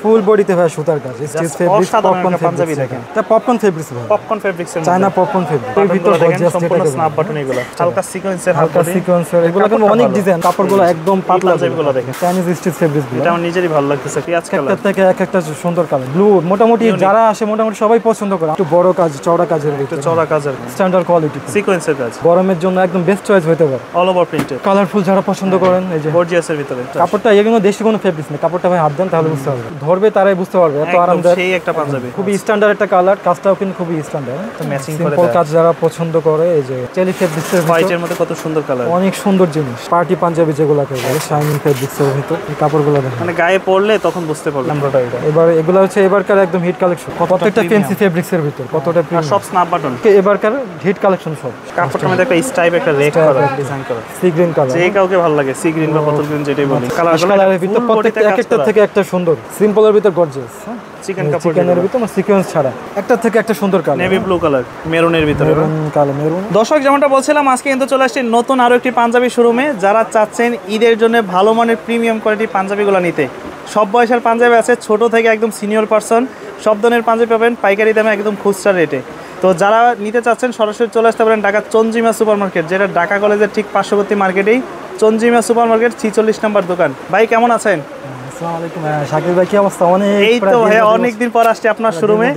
ফুল বডিতে ভাই সুতার কাজ, স্টিচ ফেব্রিক্স, পপকর্ন পাঞ্জাবি দেখেন, এটা পপকর্ন ফেব্রিক্স ভাই, পপকর্ন ফেব্রিক্স এর চায়না পপকর্ন ফেব্রিক। এর ভিতর গর্জিয়াস সম্পূর্ণ স্ন্যাপ বাটন, এগুলো হালকা সিকোয়েন্সের, হালকা সিকোয়েন্সের, এগুলো কিন্তু অনেক ডিজাইন, কাপড়গুলো একদম পাতলা, পাঞ্জাবিগুলো দেখেন চাইনিজ স্টিচ ফেব্রিক্স। এটা আমার নিজেরই ভালো লাগতেছে, পিয়াজ কালার একটা থেকে একটা সুন্দর কালার, ব্লু মোটামুটি যারা আসে মোটামুটি সবাই পছন্দ করে। একটু বড় কাজ, চওড়া কাজের ভিতরে, চওড়া কাজের স্ট্যান্ডার্ড কোয়ালিটি সিকোয়েন্সের কাজ, গরমের জন্য একদম বেস্ট চয়েস হতে পারে। অল ওভার প্রিন্টেড, কালারফুল যারা পছন্দ করেন, এই যে গর্জিয়াসের ভিতরে কাপড়টা এগুলো দেশি কোনো ফেব্রিক্স না, কাপড়টা ভাই হাত দেন তাহলে বুঝতে পারবে, ধরবে তারাই বুঝতে পারবে, এত আরামদায়ক সেই একটা পাঞ্জাবি, খুবই স্ট্যান্ডার্ড একটা কালার, কাজটাও কিন্তু খুবই স্ট্যান্ডার্ড, ম্যাচিং করে সিম্পল কাজ যারা পছন্দ করে। এই যে চেলি ফেব্রিক্সের হোয়াইটের মধ্যে কত সুন্দর কালার, অনেক সুন্দর জিনিস, পার্টি পাঞ্জাবি যেগুলোকে বলে শাইনিং ফেব্রিক্সের ভিতর, এই কাপড়গুলো দেখেন মানে গায়ে পরলে তখন বুঝতে পারবেন এমব্রয়ডারিটা। এবার এগুলো হচ্ছে এবারকার একদম হিট কালেকশন, প্রত্যেকটা ফ্যান্সি ফেব্রিক্সের ভিতর, কতটা আর সব স্ন্যাপ বাটন, এবারকার হিট কালেকশন সব। কাপড়টার মধ্যে একটা স্টাইপ, একটা রেড করা ডিজাইন করা, সি গ্রিন কালার, যে কাউকে ভালো লাগে, সি গ্রিন বা বোতল গ্রিন যেটাই বলি, কালারের ভিতর প্রত্যেকটা একটা থেকে একটা সুন্দর, সিম্পলের ভিতর গর্জিয়াস, চিকেন কাপড়, চিকেনের ভিতর সিকোয়েন্স ছাড়া একটা থেকে একটা সুন্দর কালার, নেভি ব্লু কালার, মেরুনের ভিতরে কালার মেরুন। দর্শক যেমনটা বলছিলাম, আজকে কিন্তু চলে আসছে নতুন আরো একটি পাঞ্জাবি শোরুমে। যারা চাচ্ছেন ঈদের জন্য ভালো মানের প্রিমিয়াম কোয়ালিটির পাঞ্জাবিগুলো নিতে, সব বয়সের পাঞ্জাবি আছে, ছোট থেকে একদম সিনিয়র পারসন সব ধরনের পাঞ্জাবি পাবেন পাইকারি দামে একদম খুচরা রেটে। তো যারা নিতে চাচ্ছেন সরাসরি চলে আসতে পারেন ঢাকা চঞ্জিমা সুপার মার্কেট, যেটা ঢাকা কলেজের ঠিক পার্শ্ববর্তী মার্কেটেই চঞ্জিমা সুপার মার্কেট 46 নম্বর দোকান। ভাই কেমন আছেন? আসসালামু আলাইকুম শাকিল ভাই, কি অবস্থা? এই তো ভাই অনেকদিন পর আসছে আপনার শোরুমে,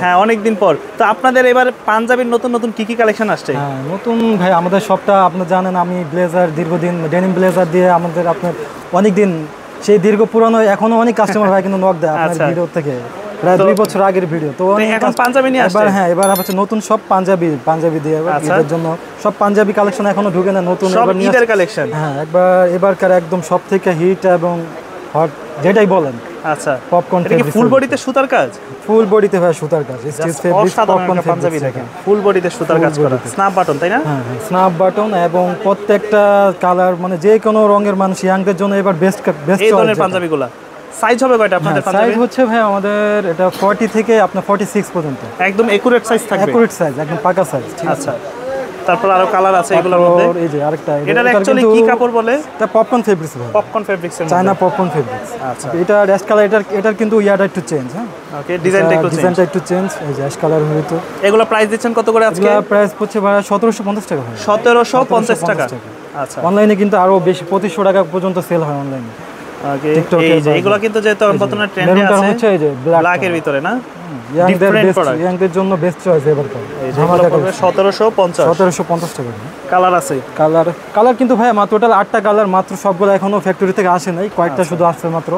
হ্যাঁ অনেকদিন পর। তো আপনাদের এবার পাঞ্জাবির নতুন নতুন কি কি কালেকশন আসছে? হ্যাঁ নতুন ভাই, আমাদের শপটা আপনি জানেন, আমি ব্লেজার দীর্ঘদিন ডেনিম ব্লেজার দিয়ে আমাদের আপনার অনেকদিন সেই দীর্ঘ পুরানো, এখনো অনেক কাস্টমার ভাই কিন্তু নক দেয় আপনার ভিডিও থেকে, প্রায় 2 বছর আগের ভিডিও। তো এখন পাঞ্জাবি নিয়ে আসছে, এবার হ্যাঁ এবার হচ্ছে নতুন সব পাঞ্জাবি দিয়ে এর জন্য সব পাঞ্জাবি কালেকশন এখনো ঢুকে না, নতুন সব ঈদের কালেকশন। হ্যাঁ এবারকার একদম সব থেকে হিট এবং হট যেটাই বলেন। আচ্ছা, পপকর্ন এটা কি ফুল বডিতে সুতার কাজ? ফুল বডিতে ভাই সুতার কাজ, স্টিচ ফেব্রিক, পপকর্ন পাঞ্জাবি দেখেন, ফুল বডিতে সুতার কাজ করা, স্ন্যাপ বাটন, তাই না? হ্যাঁ স্ন্যাপ বাটন, এবং প্রত্যেকটা কালার মানে যে কোনো রঙের মানুষ ইয়াংদের জন্য এবার বেস্ট এই ধরনের পাঞ্জাবিগুলো। সাইজ হবে কয়টা আপনাদের পাঞ্জাবি? সাইজ হচ্ছে ভাই আমাদের এটা 40 থেকে আপনার 46 পর্যন্ত, একদম একুরেট সাইজ থাকবে, একুরেট সাইজ, একদম পাকা সাইজ। ঠিক আছে, আচ্ছা তারপর আরো কালার আছে এগুলোর মধ্যে। এই যে আরেকটা, এটা অ্যাকচুয়ালি কি কাপড় বলে? এটা পপকর্ন ফেব্রিক্স ভাই, পপকর্ন ফেব্রিক্স এর চায়না পপকর্ন ফেব্রিক্স। আচ্ছা, এটা অ্যাশ কালার, এটার কিন্তু ইয়াটা একটু চেঞ্জ, হ্যাঁ ওকে, ডিজাইনটা একটু চেঞ্জ। এই যে অ্যাশ কালার হইতো। এগুলো প্রাইস দিচ্ছেন কত করে আজকে? এগুলো প্রাইস হচ্ছে ভাই 1750 টাকা হয়, 1750 টাকা। আচ্ছা, অনলাইনে কিন্তু আরো বেশি 2500 টাকা পর্যন্ত সেল হয় অনলাইনে। ওকে, এই যে এগুলো কিন্তু যেহেতু বর্তমানে ট্রেন্ডে আছে, হচ্ছে এই যে ব্ল্যাক এর ভিতরে না, ইয়াংদের জন্য বেস্ট চয়েস এবারকার। এই যে এগুলো পড়বে 1750 টাকা। কালার আছে, কালার কিন্তু ভাই মাত্র টোটাল 8টা কালার, মাত্র সবগুলো এখনো ফ্যাক্টরি থেকে আসে নাই, কয়েকটা শুধু আসছে মাত্র,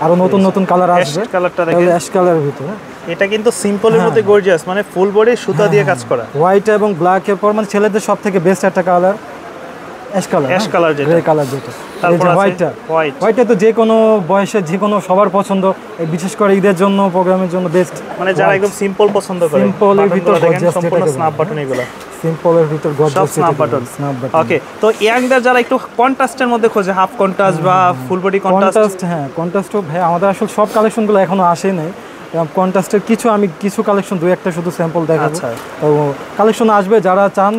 আরো নতুন কালার আসবে। কালারটা দেখেন, অ্যাশ কালারের ভিতরে, এটা কিন্তু সিম্পলের মধ্যে গর্জিয়াস, মানে ফুল বডি সুতা দিয়ে কাজ করা, হোয়াইট এবং ব্ল্যাক এর পর মানে ছেলেদের সবথেকে বেস্ট একটা কালার অ্যাশ কালার, যেটা গ্রে কালার, যেটা এই যে হোয়াইটটা তো যে কোনো বয়সে যে কোনো সবার পছন্দ, বিশেষ করে ঈদের জন্য প্রোগ্রামের জন্য বেস্ট, মানে যারা একদম সিম্পল পছন্দ করে। সিম্পলের ভিতর গর্জিয়াস, সম্পূর্ণ স্ন্যাপ বাটন, এগুলো সিম্পলের ভিতর গর্জিয়াস স্ন্যাপ বাটন। ওকে, তো ইয়াংদের যারা একটু কন্ট্রাস্টের মধ্যে খোঁজে, হাফ কন্ট্রাস্ট বা ফুল বডি কন্ট্রাস্ট, হ্যাঁ কন্ট্রাস্ট ভাই আমাদের আসলে সব কালেকশনগুলো এখনো আসে নাই, কন্ট্রাস্টের কিছু কালেকশন, 2-1টা শুধু স্যাম্পল দেখাবো। তো কালেকশন আসবে, যারা চান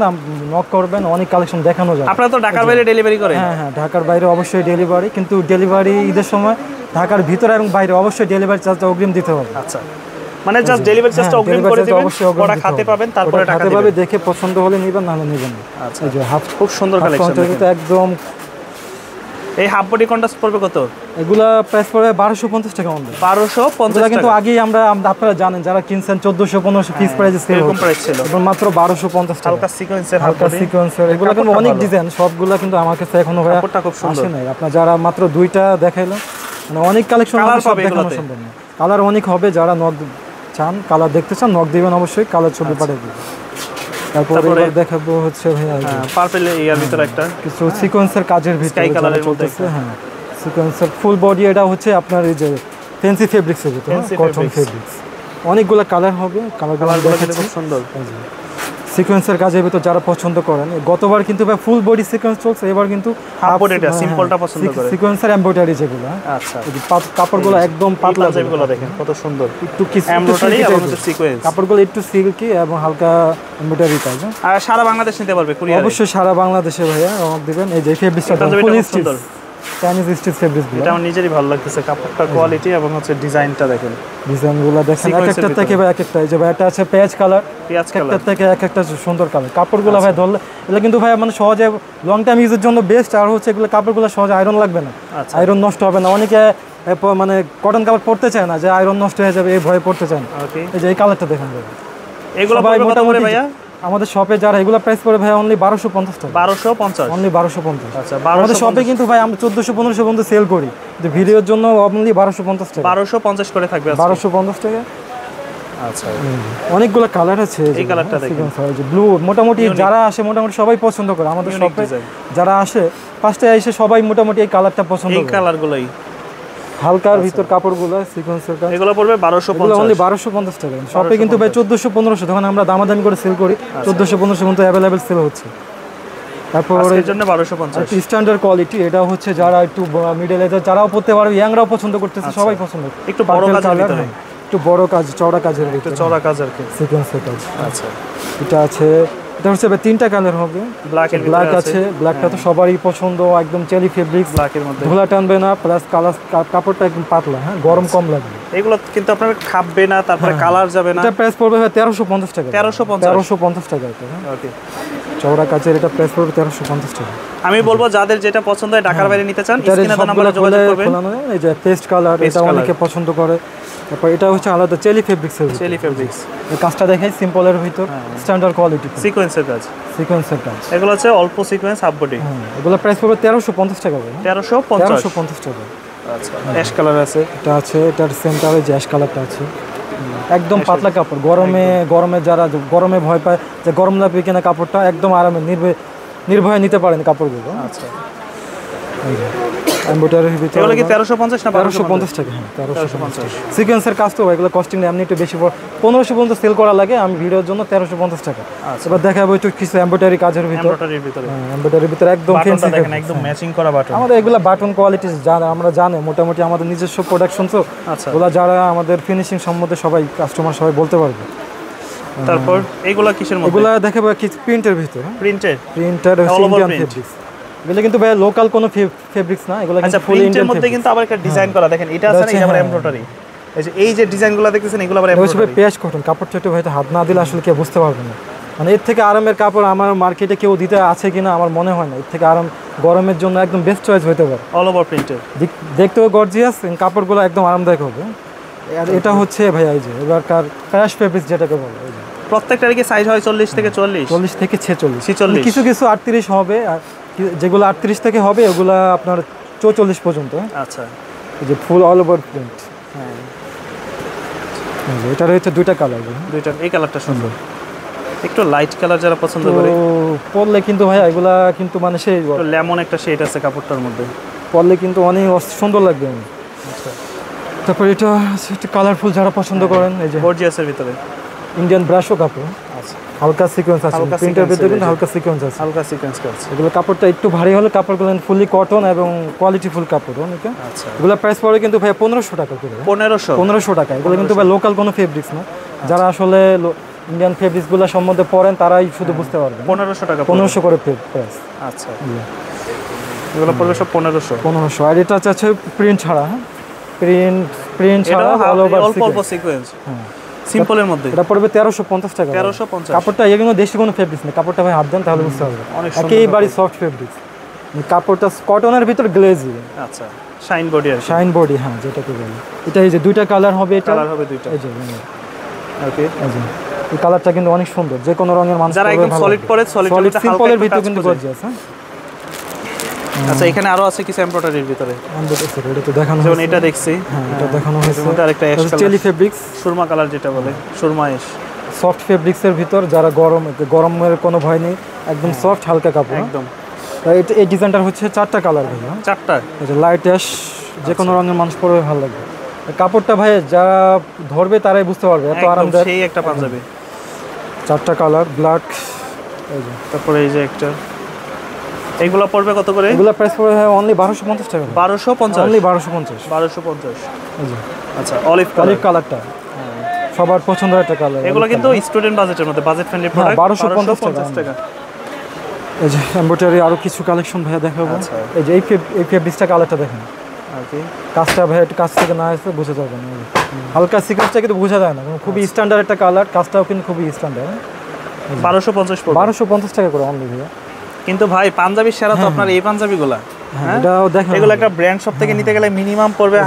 নক করবেন, অনেক কালেকশন দেখানো যাবে। আপনারা তো ঢাকার বাইরে ডেলিভারি করেন? হ্যাঁ ঢাকার বাইরে অবশ্যই ডেলিভারি, কিন্তু ডেলিভারি ঈদের সময় ঢাকার ভিতরে এবং বাইরে অবশ্যই ডেলিভারি চার্জটা অগ্রিম দিতে হবে। আচ্ছা, মানে জাস্ট ডেলিভারি চার্জটা অগ্রিম করে দিবেন, ওটা খাতে পাবেন, তারপরে টাকা দিবেন, দেখে পছন্দ হলে নিবেন, না হলে নিবেন না। আচ্ছা, এই যে হাফ, খুব সুন্দর কালেকশন একদম। এই হাফ বডি কন্ট্রাস্ট পড়বে কত? এগুলা প্রাইস পড়বে 1250 টাকা অনলি। 1250 টাকা, কিন্তু আগেই আপনারা জানেন, যারা কিনছেন 1400-1500 পিস প্রাইসে সেল, এরকম প্রাইস ছিল, এখন মাত্র 1250 টাকা। হালকা সিকোয়েন্সের, এগুলা কিন্তু অনেক ডিজাইন, সবগুলা কিন্তু আমার কাছে এখনো কাপড়টা খুব সুন্দর। আসে নাই। আপনারা যারা মাত্র 2টা দেখাইলেন, মানে অনেক কালেকশন সব দেখানো সম্ভব না, কালার অনেক হবে। যারা নক চান, কালার দেখতে চান, নক দিবেন অবশ্যই, কালার ছবি পাঠিয়ে দিবেন। তারপরে দেখাবো হচ্ছে ভাইয়া পার্পল এর ভিতরে একটা কিছু সিকোয়েন্সের কাজের ভিতরে স্কাই কালারের মধ্যে, হ্যাঁ সিকোয়েন্সের ফুল বডি। এটা হচ্ছে আপনার এই যে ফ্যান্সি ফেব্রিক্সের ভিতরে, কটন ফেব্রিক্স, অনেকগুলো কালার হবে, কালারগুলো খুব সুন্দর। সিকোয়েন্সের কাজের ভিতর যারা পছন্দ করেন, গতবার কিন্তু ভাই ফুল বডি সিকোয়েন্স চলছে, এবার কিন্তু হাফ বডিটা সিম্পলটা পছন্দ করে, সিকোয়েন্সের এমব্রয়ডারি যেগুলো। আচ্ছা, কাপড়গুলো একদম পাতলা, যেগুলো দেখেন কত সুন্দর, একটু এমব্রয়ডারি এবং সিকোয়েন্স, কাপড়গুলো একটু সিল্কি এবং হালকা এমব্রয়ডারি কাজ। আর সারা বাংলাদেশ নিতে পারবে কুরিয়ারে? অবশ্যই সারা বাংলাদেশে ভাইয়া অর্ডার দিবেন। এই যে ফেব্রিক্সটা full stitch, Chinese stitch fabrics. এটা আমার নিজেরই ভালো লাগতেছে, কাপড়টা কোয়ালিটি এবং হচ্ছে ডিজাইনটা দেখেন, ডিজাইনগুলো দেখেন এক একটা থেকে ভাই এক একটা। এই যে ভাই এটা আছে পেঁয়াজ কালার, একটা থেকে এক একটা সুন্দর কালার। কাপড়গুলো ভাই ধরলে এগুলো কিন্তু ভাই মানে সহজে লং টাইম ইউজের জন্য বেস্ট। আর হচ্ছে এগুলো কাপড়গুলো সহজে আয়রন লাগবে না, আয়রন নষ্ট হবে না। অনেকে মানে কটন কাপড় পরতে চায় না, যে আয়রন নষ্ট হয়ে যাবে এই ভয়ে পরতে চায় না। এই যে এই কালারটা দেখেন ভাই, এগুলো ভাই মোটামুটি ভাইয়া আমাদের শপে যারা এগুলো প্রাইস পড়ে ভাই অনলি 1250 টাকা। 1250 অনলি 1250। আচ্ছা, আমাদের শপে কিন্তু ভাই আমরা 1400-1500 পর্যন্ত সেল করি, যে ভিডিওর জন্য অনলি 1250 টাকা। 1250 করে থাকবে আজকে, 1250 টাকা। আচ্ছা, অনেকগুলো কালার আছে। এই কালারটা দেখেন, যে ব্লু, মোটামুটি যারা আসে মোটামুটি সবাই পছন্দ করে আমাদের শপে। যারা আসে ফার্স্টে এসে সবাই মোটামুটি এই কালারটা পছন্দ করে। এই কালারগুলোই হালকার ভিতর কাপড়গুলো সিকোয়েন্সের কাজ, এগুলো পড়বে 1250, অনলি 1250 টাকা। শপে কিন্তু ভাই 1400-1500, তখন আমরা দামাদামি করে সেল করি। 1400-1500 কিন্তু অ্যাভেলেবেল সেল হচ্ছে। তারপর এর জন্য 1250 স্ট্যান্ডার্ড কোয়ালিটি। এটা হচ্ছে যারা একটু মিডল এজের যারাও পড়তে পারবে, ইয়াংরাও পছন্দ করতেছে, সবাই পছন্দ। একটু বড় কাজের ভিতরে, একটু বড় কাজ, চওড়া কাজের ভিতরে, একটু চওড়া কাজের সিকোয়েন্সের কাজ। আচ্ছা, এটা আছে, এটা হচ্ছে তিনটা কালার হবে। ব্ল্যাক আছে, ব্ল্যাকটা তো সবারই পছন্দ, একদম চেলি ফেব্রিক্স, ব্ল্যাকের মধ্যে ধুলা টানবে না, প্লাস কালার কাপড়টা একদম পাতলা, হ্যাঁ গরম কম লাগবে। এগুলো কিন্তু আপনার খাববে না, তারপরে কালার যাবে না। এটা প্রাইস পড়বে 1350 টাকা। 1350 টাকা এটা। ওকে, চওড়া কাজের এটা প্রাইস পড়বে 1350 টাকা। আমি বলবো যাদের যেটা পছন্দ হয় ঢাকার বাইরে নিতে চান, স্ক্রিনে দেওয়া নম্বরে যোগাযোগ করবেন। এই যে পেস্ট কালার, এটা অনেকে পছন্দ করে। তারপর এটা হচ্ছে আলাদা চেলি ফেব্রিক্সের, চেলি ফেব্রিক্স। এই কাজটা দেখাই সিম্পলের ভিতর, স্ট্যান্ডার্ড কোয়ালিটি, সিকোয়েন্সের কাজ, সিকোয়েন্সের কাজ। এগুলো হচ্ছে অল্প সিকোয়েন্স, হাফ বডি। এগুলো প্রাইস পড়বে 1350 টাকা। 1350 টাকা। আচ্ছা, অ্যাশ কালার আছে, এটা আছে, এটার সেন্টারে যে অ্যাশ কালারটা আছে, একদম পাতলা কাপড়। গরমে যারা গরমে ভয় পায় যে গরম লাগবে কিনা, কাপড়টা একদম আরামে নির্ভয়ে নিতে পারেন কাপড়গুলো। আচ্ছা, এমব্রয়ডারির ভিতরে এগুলো কি 1350 না 1250 টাকা? হ্যাঁ, 1350। সিকোয়েন্সের কাজ তো এগুলো কস্টিং এমনি একটু বেশি, 1500 পর্যন্ত সেল করা লাগে। আমি ভিডিওর জন্য 1350 টাকা। এবার দেখাবো একটু কিছু এমব্রয়ডারি কাজের ভিতর, এমব্রয়ডারির ভিতরে একদম ফ্যান্সি, দেখেন একদম ম্যাচিং করা বাটন। আমাদের এগুলা বাটন কোয়ালিটি আমরা জানি মোটামুটি, আমাদের নিজস্ব প্রোডাকশন তো। আচ্ছা, ওগুলা যারা আমাদের ফিনিশিং সম্বন্ধে সবাই কাস্টমার সবাই বলতে পারবে। তারপর এগুলা কিসের মধ্যে? এগুলা দেখাবো কি প্রিন্টের ভিতর, প্রিন্টার ইন্ডিয়ান ফেব্রিক্স। এগুলো কিন্তু ভাই লোকাল কোনো ফেব্রিক্স না, এগুলো কিন্তু ফুল ইন্ডিয়ান মধ্যে কিন্তু আবার একটা ডিজাইন করা, দেখেন এটা আছে না, এটা আবার এমব্রয়ডারি। এই যে ডিজাইনগুলো দেখতেছেন এগুলো আবার এমব্রয়ডারি। পেঁয়াজ কটন কাপড়টা একটু হয়তো হাত না দিলে আসলে কেউ বুঝতে পারবে না। মানে এর থেকে আরামের কাপড় আমার মার্কেটে কেউ দিতে আছে কিনা আমার মনে হয় না। এর থেকে আরাম গরমের জন্য একদম বেস্ট চয়েস হতে পারে। অল ওভার প্রিন্টেড, দেখতেও গর্জিয়াস, কাপড়গুলো একদম আরামদায়ক হবে। আর এটা হচ্ছে ভাই এই যে এবারকার ক্র্যাশ ফেব্রিক্স যেটাকে বলে, প্রত্যেকটারই কি সাইজ হয় 40 থেকে 40? 40 থেকে 46। 46, কিছু 38 হবে, আর যেগুলো 38 থেকে হবে ওগুলো আপনার 44 পর্যন্ত। আচ্ছা, এই যে ফুল অল ওভার প্রিন্ট। হ্যাঁ, এটা রয়েছে দুইটা কালার, দুইটা। এই কালারটা সুন্দর, একটু লাইট কালার যারা পছন্দ করে পরলে কিন্তু ভাই এগুলা কিন্তু মানে সেই লেমন একটা শেড আছে কাপড়টার মধ্যে, পরলে কিন্তু অনেক সুন্দর লাগবে। আচ্ছা, তারপর এটা একটু কালারফুল যারা পছন্দ করেন, এই যে গর্জিয়াসের ভিতরে ইন্ডিয়ান ব্রাশও কাপড়। আচ্ছা, হালকা সিকোয়েন্স আছে, প্রিন্টের ভিতরে কিন্তু হালকা সিকোয়েন্স আছে, হালকা সিকোয়েন্স আছে। এগুলো কাপড়টা একটু ভারী হলে কাপড়গুলো ফুলি কটন এবং কোয়ালিটিফুল কাপড় অনেক। আচ্ছা, এগুলো প্রাইস পড়ে কিন্তু ভাই 1500 টাকা করে। 1500 টাকা। এগুলো কিন্তু ভাই লোকাল কোনো ফেব্রিক্স না, যারা আসলে ইন্ডিয়ান ফেব্রিক্সগুলো সম্বন্ধে পড়েন তারাই শুধু বুঝতে পারবেন। 1500 টাকা, 1500 করে প্রাইস। আচ্ছা, এগুলো পড়বে সব 1500। আর এটা আছে প্রিন্ট ছাড়া, প্রিন্ট ছাড়া অল ওভার অল্প সিকোয়েন্স, সিম্পলের মধ্যে। এটা পড়বে 1350 টাকা। 1350। কাপড়টা এগুলো দেশি কোনো ফেব্রিক্স না, কাপড়টা ভাই হাত দেন তাহলে বুঝতে পারবেন, একেবারে সফট ফেব্রিক্স। কাপড়টা কটনের ভিতর গ্লেজি। আচ্ছা, শাইন বডি আর শাইন বডি, হ্যাঁ যেটাকে বলে। এটা এই যে দুইটা কালার হবে, এটা কালার হবে দুইটা। এই যে ওকে, এই কালারটা কিন্তু অনেক সুন্দর, যে কোনো রঙের মানুষ যারা একদম সলিড পরে, সলিড সিম্পলের ভিতর কিন্তু গর্জিয়াস। হ্যাঁ, আচ্ছা, এখানে আরো আছে কিছু এমব্রয়ডারির ভিতরে, এটা তো দেখানো যেমন এটা দেখছি। হ্যাঁ, এটা দেখানো হয়েছে। এটা আরেকটা অ্যাশ কালার, চেলি ফেব্রিক্স, সুরমা কালার যেটা বলে, সুরমা অ্যাশ। সফট ফেব্রিক্সের ভিতর যারা গরমের কোনো ভয় নেই, একদম সফট হালকা কাপড় একদম। এই ডিজাইনটার হচ্ছে 4টা কালার ভাইয়া, 4টা। এই যে লাইট অ্যাশ, যে কোনো রঙের মানুষ পরবে ভালো লাগবে। কাপড়টা ভাই যারা ধরবে তারাই বুঝতে পারবে, এত আরামদায়ক। সেই একটা পাঞ্জাবি, 4টা কালার ব্ল্যাক। এই যে তারপরে এই যে একটা, এইগুলা পড়বে কত করে? এগুলা প্রাইস পড়বে অনলি 1250 টাকা। 1250, অনলি 1250। 1250। এই যে আচ্ছা, অলিভ কালারটা সবার পছন্দের একটা কালার। এগুলো কিন্তু স্টুডেন্ট বাজেটের মধ্যে, বাজেট ফ্রেন্ডলি প্রোডাক্ট। 1250 টাকা। এই যে এমব্রয়ডারি আরো কিছু কালেকশন ভাইয়া দেখাবো। এই যে এই ফেব্রিক্সটা কালারটা দেখেন, ওকে কাজটা ভাইয়া একটু কাছ থেকে না আসলে বোঝা যাবে না। হালকা সিকোয়েন্সটা কিন্তু বোঝা যায় না, খুবই স্ট্যান্ডার্ড একটা কালার, কাজটাও কিন্তু খুবই স্ট্যান্ডার্ড। 1250 পড়বে, 1250 টাকা করে অনলি ভাইয়া। কিন্তু ভাই পাঞ্জাবির সেরা তো আপনার এই পাঞ্জাবিগুলা। হ্যাঁ এটাও দেখেন, এগুলো একটা ব্র্যান্ড শপ থেকে নিতে গেলে মিনিমাম পড়বে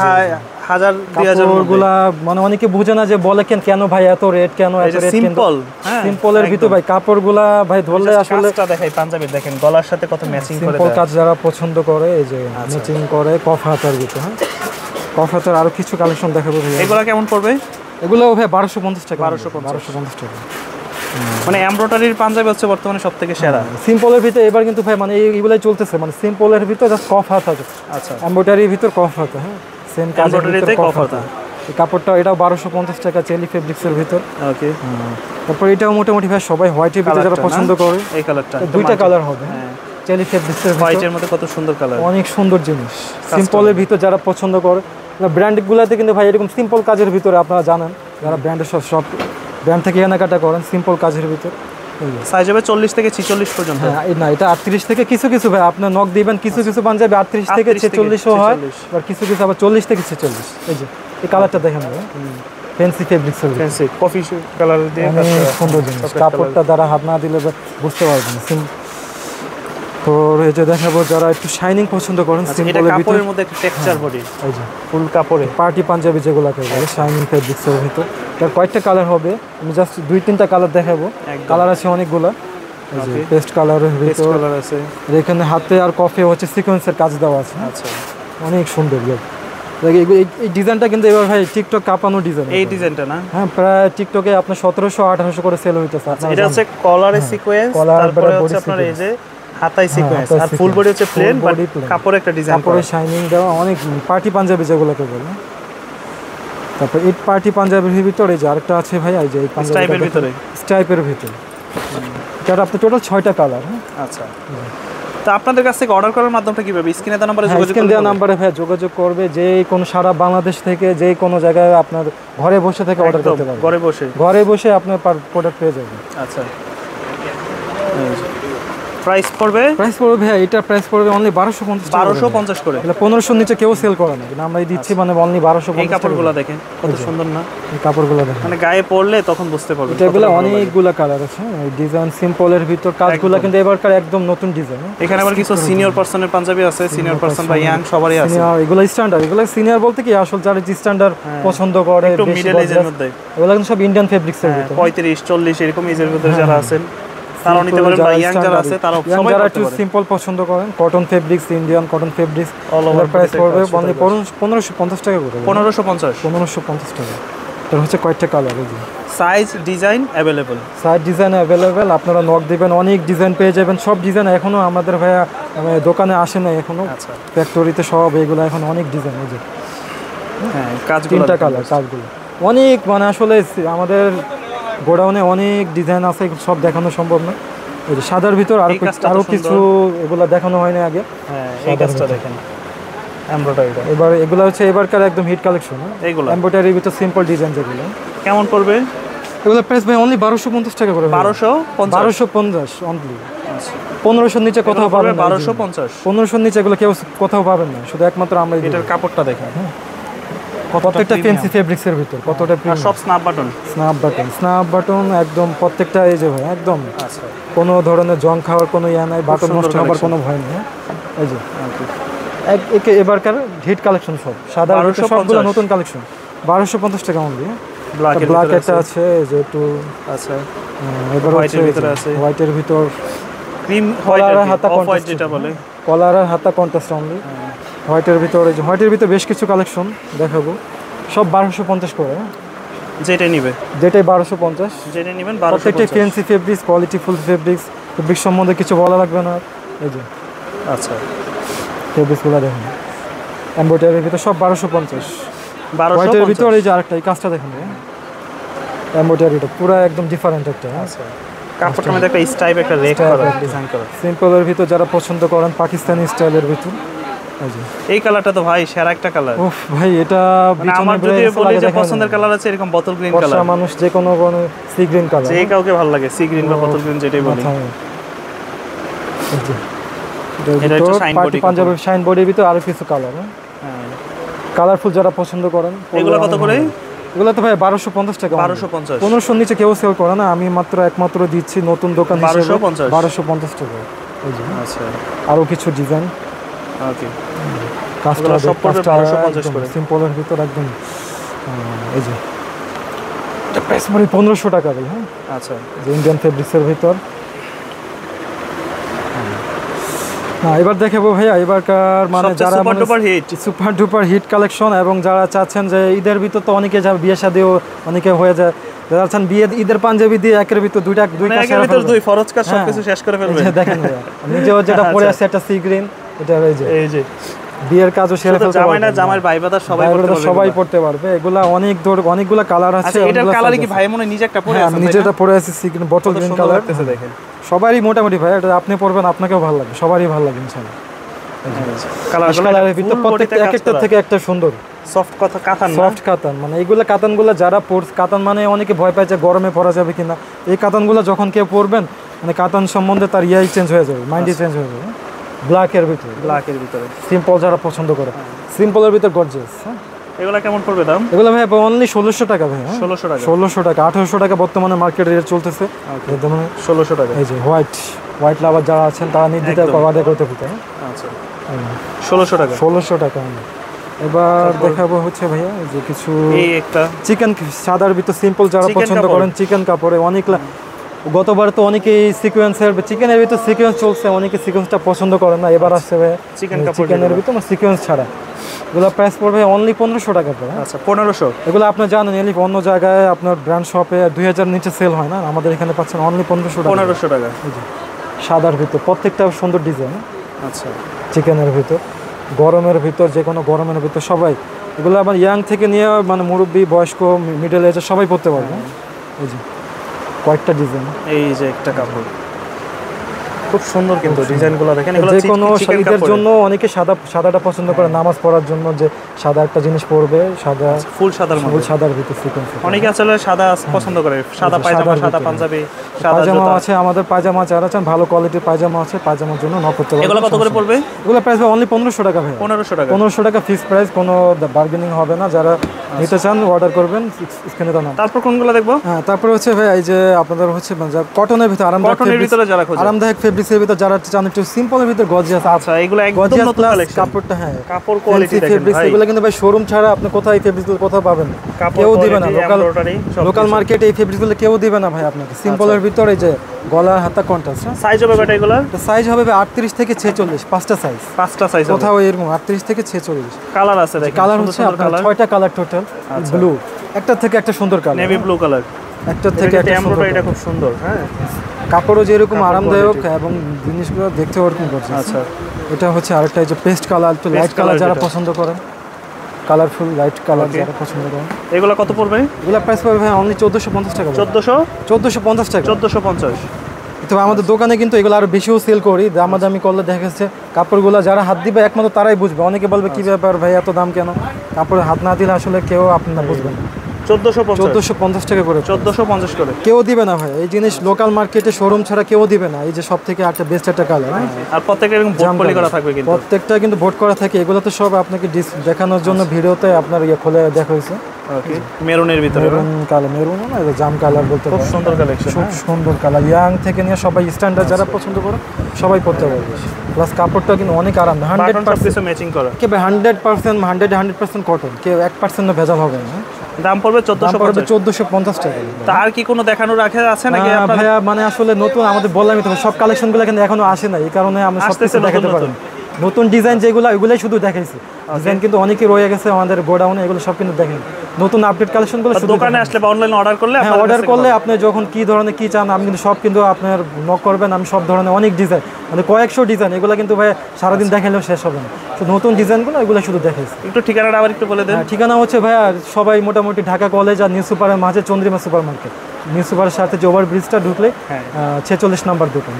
1000-2000 গুলা, মানে অনেকে বুঝে না যে বলে কেন ভাই এত রেট, কেন এত রেট। সিম্পল সিম্পলের ভিতর ভাই কাপড়গুলা ভাই ধরলে আসলে কাজটা দেখাই পাঞ্জাবির, দেখেন গলার সাথে কত ম্যাচিং করে। সিম্পল কাজ যারা পছন্দ করে এই যে ম্যাচিং করে কফ হাতার ভিতর। হ্যাঁ কফ হাতার আরো কিছু কালেকশন দেখাবো ভাই। এগুলা কেমন পড়বে? এগুলো ভাই 1250 টাকা। 1250 টাকা। মানে এমব্রয়ডারির পাঞ্জাবি হচ্ছে বর্তমানে সবথেকে সেরা। সিম্পলের ভিতর এবার কিন্তু ভাই মানে এইগুলাই চলতেছে, মানে সিম্পলের ভিতর জাস্ট কফ হাতা। আচ্ছা এমব্রয়ডারির ভিতর কফ হাতা। হ্যাঁ সেম এমব্রয়ডারিতে কফ হাতা। এই কাপড়টা এটাও 1250 টাকা চেলি ফেব্রিক্সের ভিতর। ওকে তারপর এটাও মোটামুটি ভাই সবাই হোয়াইটের ভিতর যারা পছন্দ করে, এই কালারটা দুইটা কালার হবে চেলি ফেব্রিক্সের ভিতর। হোয়াইটের মধ্যে কত সুন্দর কালার, অনেক সুন্দর জিনিস। সিম্পলের ভিতর যারা পছন্দ করে, ব্র্যান্ডগুলোতে কিন্তু ভাই এরকম সিম্পল কাজের ভিতরে আপনারা জানেন যারা ব্র্যান্ডের সব ব্র্যান্ড থেকে কেনাকাটা করেন, সিম্পল কাজের ভিতর সাইজ হবে 40 থেকে 46 পর্যন্ত। হ্যাঁ না এটা 38 থেকে কিছু কিছু ভাই আপনার নক দিবেন, কিছু কিছু পাঞ্জাবি 38 থেকে 46 ও হয়, আর কিছু কিছু আবার 40 থেকে 46। এই যে এই কালারটা দেখেন ভাই, ফ্যান্সি ফেব্রিক্সের ফ্যান্সি কফি কালার দিয়ে সুন্দর জিনিস। কাপড়টা দ্বারা হাত না দিলে বুঝতে পারবেন। তো এই যে দেখাবো যারা একটু শাইনিং পছন্দ করেন, সিম্পলের ভিতর কাপড়ের মধ্যে একটা টেক্সচার বডি, এই যে ফুল কাপড়ে পার্টি পাঞ্জাবি যেগুলোকে বলে শাইনিং ফেব্রিক্সের ভিতর। তার কয়েকটা কালার হবে, আমি জাস্ট 2-3টা কালার দেখাবো। কালার আছে অনেকগুলা, পেস্ট কালারের ভিতর আছে। এখানে হাতে আর কফে হচ্ছে সিকোয়েন্সের কাজ দেওয়া আছে। আচ্ছা অনেক সুন্দর। এই ডিজাইনটা কিন্তু এবার ভাই টিকটক কাঁপানো ডিজাইন। এই ডিজাইনটা না? হ্যাঁ প্রায় টিকটকে আপনার 1700-1800 করে সেল হইতেছে। এটা হচ্ছে কলারে সিকোয়েন্স, তারপরে হচ্ছে আপনার এই যে হাতায় সিকোয়েন্স, আর ফুল বডি হচ্ছে প্লেন, বাট কাপড়ে একটা ডিজাইন, কাপড়ে শাইনিং দেওয়া। অনেক পার্টি পাঞ্জাবি যেগুলোকে বলে। তারপর এই পার্টি পাঞ্জাবির ভিতরে যে আরেকটা আছে ভাই, এই যে এই স্টাইপের ভিতরে, স্টাইপের ভিতরে এটা আপনার টোটাল 6টা কালার। আচ্ছা তো আপনাদের কাছ থেকে অর্ডার করার মাধ্যমটা কিভাবে? স্ক্রিনে দেওয়া নম্বরে যোগাযোগ করবে, দেওয়া নম্বরে ভাই যোগাযোগ করবে। যে কোনো সারা বাংলাদেশ থেকে যে কোনো জায়গায় আপনার ঘরে বসে থেকে অর্ডার করতে পারবেন, ঘরে বসে আপনার প্রোডাক্ট পেয়ে যাবেন। আচ্ছা প্রাইস পড়বে ভাই এটা প্রাইস পড়বে অনলি 1250 করে। এটা 1500 নিচে কেউ সেল করে না, আমরা দিচ্ছি মানে অনলি 1250। এই কাপড়গুলো দেখেন কত সুন্দর না? এই কাপড়গুলো দেখেন, মানে গায়ে পরলে তখন বুঝতে পারবেন। এগুলো অনেকগুলো কালার আছে। এই ডিজাইন সিম্পলের ভিতর কাজগুলো কিন্তু এবারকার একদম নতুন ডিজাইন। এখানে আবার কিছু সিনিয়র পার্সনের পাঞ্জাবি আছে, সিনিয়র পার্সন বা ইয়াং সবারই আছে। এগুলো স্ট্যান্ডার্ড, এগুলো সিনিয়র বলতে কি আসল যারা স্ট্যান্ডার্ড পছন্দ করে, একটু মিডল এজের মধ্যে, এগুলো কিন্তু সব ইন্ডিয়ান ফেব্রিক্সের ভিতর 35-40 এরকম এজের ভিতরে যারা আছেন তারা নিতে পারেন, বা ইয়াং যারা আছে তারা সবাই যারা একটু সিম্পল পছন্দ করেন, cotton fabrics, Indian cotton fabrics, এর প্রাইস পড়বে অনলি 1550 টাকা করে। 1550 টাকা। এর হচ্ছে কয়টা কালার, এই যে সাইজ ডিজাইন अवेलेबल, আপনারা নক দিবেন, অনেক ডিজাইন পেয়ে যাবেন। সব ডিজাইন এখনো আমাদের ভাইয়া দোকানে আসে না এখনো, ফ্যাক্টরিতে সব এগুলো এখন অনেক ডিজাইন। এই যে হ্যাঁ কাজগুলো, 3টা কালার, কাজগুলো অনেক, মানে আসলে আমাদের গোডাউনে অনেক ডিজাইন আছে, সব দেখানো সম্ভব না। এই যে সাদার ভিতর আরো কিছু এগুলা দেখানো হয় না আগে। হ্যাঁ এই কাজটা দেখেন এমব্রয়ডারিটা, এবার এগুলো হচ্ছে এবারকার একদম হিট কালেকশন। এইগুলো এমব্রয়ডারির ভিতর সিম্পল ডিজাইন যেগুলো। কেমন পড়বে এগুলো প্রাইস ভাই অনলি 1250 টাকা করে। 1250 অনলি। 1500 নিচে কোথাও পাবেন না। 1500 নিচে এগুলো কেউ কোথাও পাবেন না, শুধু একমাত্র আমরা। এটার কাপড়টা দেখেন, প্রত্যেকটা ফ্যান্সি ফেব্রিক্সের ভিতর কতটা প্রিমিয়াম। সব স্ন্যাপ বাটন একদম প্রত্যেকটা। এই যে ভাই একদম কোনো ধরনের জং খাওয়ার কোনো ইয়া নাই, বাটন নষ্ট হওয়ার কোনো ভয় নেই। এই যে এবারকার হিট কালেকশন সব সাদা, সবগুলো নতুন কালেকশন। 1250 টাকা অনলি। ব্ল্যাক একটা আছে, এই যে একটু আচ্ছা, এবার হচ্ছে হোয়াইটের ভিতর ক্রিম কলার হাতা হোয়াইট যেটা বলে, কলার আর হাতা কন্ট্রাস্ট অনলি। হোয়াইটের ভিতর, এই যে হোয়াইটের ভিতর বেশ কিছু কালেকশন দেখাবো, সব 1250 করে। যেটাই 1250, যেটাই নেবেন প্রত্যেকটা fancy fabrics, quality full fabrics সম্বন্ধে কিছু বলা লাগবে না। এই যে আচ্ছা ফেব্রিক্সগুলো দেখুন, এমব্রয়ডারির ভিতর সব 1250। হোয়াইটের ভিতর এই যে আরেকটা, এই কাজটা দেখুন, এমব্রয়ডারিটা পুরো একদম ডিফারেন্ট একটা। কাপড়টার মধ্যে একটা স্টাইপ, একটা রেক করা ডিজাইন করা। সিম্পলের ভিতর যারা পছন্দ করেন পাকিস্তানি স্টাইলের ভিতর, এই কালারটা তো ভাই সেরা একটা কালার। উফ ভাই এটা আমার যদি বলি যে পছন্দের কালার আছে এরকম বোতল গ্রিন কালার, মানুষ যে কোনো সি গ্রিন কালার, যে কাউকে ভালো লাগে সি গ্রিন বা বোতল গ্রিন যেটাই বলি। এটা হচ্ছে শাইন বডি পাঞ্জাবি শাইন বডির ভিতর আরো কিছু কালার, হ্যাঁ কালারফুল যারা পছন্দ করেন। এগুলো কত করে? এগুলো তো ভাই 1250 টাকা। 1250, 1500 নিচে কেউ সেল করে না, আমি একমাত্র দিচ্ছি নতুন দোকান হিসেবে 1250 টাকা। আচ্ছা, আরো কিছু ডিজাইন, ওকে, কাজটা সব পড়বে 1250 করে, সিম্পলের ভিতর একদম। এই যে এটা প্রাইস মানে 1500 টাকা ভাই। হ্যাঁ আচ্ছা, যে ইন্ডিয়ান ফেব্রিক্সের ভিতর। এবার দেখাবো ভাইয়া এবারকার মানে যারা সুপার ডুপার হিট কালেকশন, এবং যারা চাচ্ছেন যে ঈদের ভিতর তো অনেকে যা বিয়ে শাদিও অনেকে হয়ে যায়, যারা চাচ্ছেন বিয়ে ঈদের পাঞ্জাবি দিয়ে একের ভিতর দুই কাজ দুই ফরজ কাজ সবকিছু শেষ করে ফেলবে। দেখেন ভাইয়া নিজেও যেটা পরে আছে একটা সি গ্রিন, এটা এই যে বিয়ের কাজও সেরে ফেলতে পারবে, জামাই না জামাই ভাই বাদা সবাই পড়তে পারবে। এগুলা অনেকগুলা কালার আছে। এটার কালারে কি ভাই মনে নিজে একটা পরে আছে? আমি নিজেটা পরে আছি sea green bottle green colour, দেখেন সবারই মোটামুটি ভাই এটা আপনি পরবেন আপনাকেও ভালো লাগবে, সবারই ভালো লাগবে ইনশাআল্লাহ। কালারের ভিতর প্রত্যেকটা একটা থেকে একটা সুন্দর সফট কথা কাতান, সফট কাতান, মানে এইগুলা কাতানগুলো যারা কাতান মানে অনেকে ভয় পায় যে গরমে পরা যাবে কিনা, এই কাতানগুলো যখন কেউ পরবেন মানে কাতান সম্বন্ধে তার ইয়াই চেঞ্জ হয়ে যাবে, মাইন্ডই চেঞ্জ হয়ে যাবে। ব্ল্যাকের ভিতরে সিম্পল যারা পছন্দ করে, সিম্পলের ভিতর গর্জিয়াস। এগুলা কেমন পড়বে দাম? এগুলো ভাই অনলি 1600 টাকা ভাই। 1600 টাকা, 1800 টাকা বর্তমানে মার্কেট রেট চলতেছে। একদম 1600 টাকা। এই যে হোয়াইট লাভার যারা আছেন তারা নির্দিষ্ট অর্ডার করতে পারে। আচ্ছা, 1600 টাকা, 1600 টাকা। এবার দেখাবো হচ্ছে ভাইয়া এই যে কিছু এই একটা চিকেন সাদার ভিতর সিম্পল যারা পছন্দ করেন, চিকেন কাপড়ে অনেক গতবার তো অনেকেই সিকোয়েন্সের চিকেনের ভিতর সিকোয়েন্স চলছে, অনেকে সিকোয়েন্সটা পছন্দ করেন না, এবার আসছে ভাই চিকেনের ভিতর সিকোয়েন্স ছাড়া। এগুলো প্রাইস পড়বে অনলি 1500 টাকা করে। আচ্ছা, 1500। এগুলো আপনি জানেন এলিফ অন্য জায়গায় আপনার ব্র্যান্ড শপে 2000 নিচে সেল হয় না, আমাদের এখানে পাচ্ছেন অনলি 1500 টাকা। 1500 টাকা সাদার ভিতর প্রত্যেকটা সুন্দর ডিজাইন। আচ্ছা, চিকেনের ভিতর গরমের ভিতর যে কোনো গরমের ভিতর সবাই এগুলো আবার ইয়াং থেকে নিয়ে মানে মুরব্বী বয়স্ক মিডল এজের সবাই পড়তে পারবে। এই যে কয়েকটা ডিজাইন, এই যে একটা কাপড় খুব সুন্দর, কিন্তু ডিজাইনগুলো দেখেন। এগুলো যে কোনো ঈদের জন্য অনেকে সাদাটা পছন্দ করে, নামাজ পড়ার জন্য যে সাদা একটা জিনিস পরবে, সাদা ফুল সাদার ভিতর সিকোয়েন্স। অনেকে আসলে সাদা পছন্দ করে, সাদা পায়জামা, সাদা পাঞ্জাবি, সাদা পায়জামা আছে আমাদের, পায়জামা যারা চান ভালো কোয়ালিটির পায়জামা আছে, পায়জামার জন্য নক করতে পারবেন। এগুলো কত করে পড়বে? এগুলো প্রাইস অনলি 1500 টাকা ভাই। 1500 টাকা ফিক্স প্রাইস, কোনো বার্গেনিং হবে না। যারা নিতে চান অর্ডার করবেন স্ক্রিনে দেওয়া নাম্বার। তারপর কোনগুলো দেখবো? হ্যাঁ, তারপর হচ্ছে ভাই এই যে আপনাদের হচ্ছে কটনের ভিতর আরামদায়ক ফেব্রিক্সের ভিতর যারা চান একটু সিম্পলের ভিতর গর্জিয়াস। আচ্ছা, এগুলো একদম নতুন কালেকশন। কাপড়টা হ্যাঁ কাপড় কোয়ালিটি দেখেন ফেব্রিক্স, এগুলো কিন্তু ভাই শোরুম ছাড়া আপনি কোথায় ফেব্রিক্সগুলো কোথাও পাবেন না, কেউ দিবে না। লোকাল মার্কেটে এই ফেব্রিক্সগুলো কেউ দিবে না ভাই আপনাকে। সিম্পলের ভিতর এই যে গলা হাতা কন্ট্রাস্ট। সাইজ হবে বেটা এগুলো? সাইজ হবে 38 থেকে 46, পাঁচটা সাইজ কোথাও এরকম 38 থেকে 46। কালার আছে দেখেন, কালার হচ্ছে আপনার 6টা কালার টোটাল। ব্লু একটা থেকে একটা সুন্দর কালার, নেভি ব্লু কালার একটা থেকে একটা সুন্দর, এটা খুব সুন্দর। হ্যাঁ, কাপড়ও যেরকম আরামদায়ক এবং জিনিসগুলো দেখতে ওরকম করছে। আচ্ছা, এটা হচ্ছে আরেকটা এই যে পেস্ট কালার, একটু লাইট কালার যারা পছন্দ করেন, কালারফুল লাইট কালার যারা পছন্দ করেন। এগুলো কত পড়বে? এগুলো প্রাইস পড়বে ভাই অনলি 1450 টাকা। 1450 টাকা, 1450। তো আমাদের দোকানে কিন্তু এগুলো আরো বেশিও সেল করি, দামাদামি করলে দেখা যাচ্ছে কাপড়গুলো যারা হাত দিবে একমাত্র তারাই বুঝবে। অনেকে বলবে কি ব্যাপার ভাই এত দাম কেন, কাপড়ে হাত না দিলে আসলে কেউ আপনারা বুঝবেন। 1450 টাকা করে, 1450 করে কেউ দিবে না ভাই এই জিনিস। লোকাল মার্কেটে শোরুম ছাড়া কেউ দিবে না। এই যে সব থেকে একটা বেস্ট একটা কালার, আর প্রত্যেকটা এরকম বোর্ড পলি করা থাকবে, কিন্তু প্রত্যেকটা কিন্তু বোর্ড করা থাকে। এগুলো তো সব আপনাকে দেখানোর জন্য ভিডিওতে আপনার খুলে দেখা হয়েছে। ওকে, মেরুনের ভিতরে মেরুন না, জাম কালার বলতে খুব সুন্দর কালেকশন, খুব সুন্দর কালার। ইয়াং থেকে নিয়ে সবাই স্ট্যান্ডার্ড যারা পছন্দ করে সবাই পড়তে পারবে। প্লাস কাপড়টা কিন্তু অনেক আরাম, 100% ম্যাচিং করা, কে 100% 100% কটন, কেউ 1% ভেজাল হবে না। দাম পড়বে 1450 টাকা। তার কি কোনো দেখানোর আছে নাকি ভাইয়া? মানে আসলে নতুন আমাদের বললামই তো সব কালেকশনগুলো কিন্তু এখনো আসে না, এই কারণে আমরা সব কিছু দেখাতে পারি। নতুন ডিজাইন যেগুলো ওইগুলাই শুধু দেখাইছি, ডিজাইন কিন্তু অনেকই রয়ে গেছে আমাদের গোডাউনে, এগুলো সব কিন্তু দেখেন। নতুন আপডেট কালেকশনগুলো দোকানে আসলে বা অনলাইনে অর্ডার করলে আপনি যখন কি ধরনের কি চান আমি কিন্তু সব কিন্তু আপনার নক করবেন। আমি সব ধরনের অনেক ডিজাইন মানে কয়েকশো ডিজাইন, এগুলো কিন্তু ভাই সারাদিন দেখালেও শেষ হবে না। শুধু নতুন ডিজাইনগুলো এগুলো শুধু দেখাইছি। একটু ঠিকানাটা আবার একটু বলে দেন। ঠিকানা হচ্ছে ভাইয়া সবাই মোটামুটি ঢাকা কলেজ আর নিউ সুপারের মাঝে চন্দ্রিমা সুপার মার্কেট, নিউ সুপারের সাথে যে ওভার ব্রিজটা ঢুকলে 46 নাম্বার দোকান,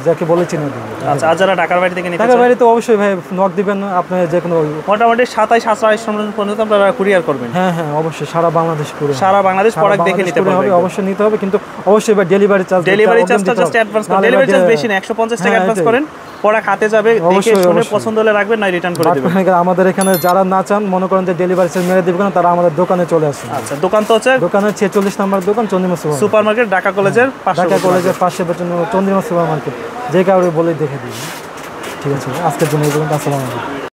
যাকে বলে চিনে দেবে। আচ্ছা, আর যারা ঢাকার বাইরে থেকে নিতে ঢাকার বাইরে তো অবশ্যই ভাই নক দিবেন, আপনি যে কোনো মোটামুটি 27-28 পর্যন্ত আপনারা কুরিয়ার করবেন। হ্যাঁ হ্যাঁ অবশ্যই সারা বাংলাদেশ করে, সারা বাংলাদেশ প্রোডাক্ট দেখে নিতে হবে, অবশ্যই নিতে হবে, কিন্তু অবশ্যই ভাই ডেলিভারি চার্জটা জাস্ট অ্যাডভান্স করেন। ডেলিভারি চার্জ বেশি না, 150 টাকা অ্যাডভান্স করেন, প্রোডাক্ট হাতে যাবে, দেখে শুনে পছন্দ হলে রাখবেন, না রিটার্ন করে দিবেন। আমাদের এখানে যারা না চান মনে করেন যে ডেলিভারি চার্জ মেরে দিবেন, তারা আমাদের দোকানে চলে আসুন। আচ্ছা, দোকান তো হচ্ছে দোকানের 46 নাম্বার দোকান, চন্দ্রিমা সুপারমার্কেট, ঢাকা কলেজের পাশে, ঢাকা কলেজের পাশে চন্দ্রিমা সুপার মার্কেট, যে কাউরে বলে দেখে দিবেন। ঠিক আছে, আজকের জন্য এই পর্যন্ত। আসসালামু আলাইকুম।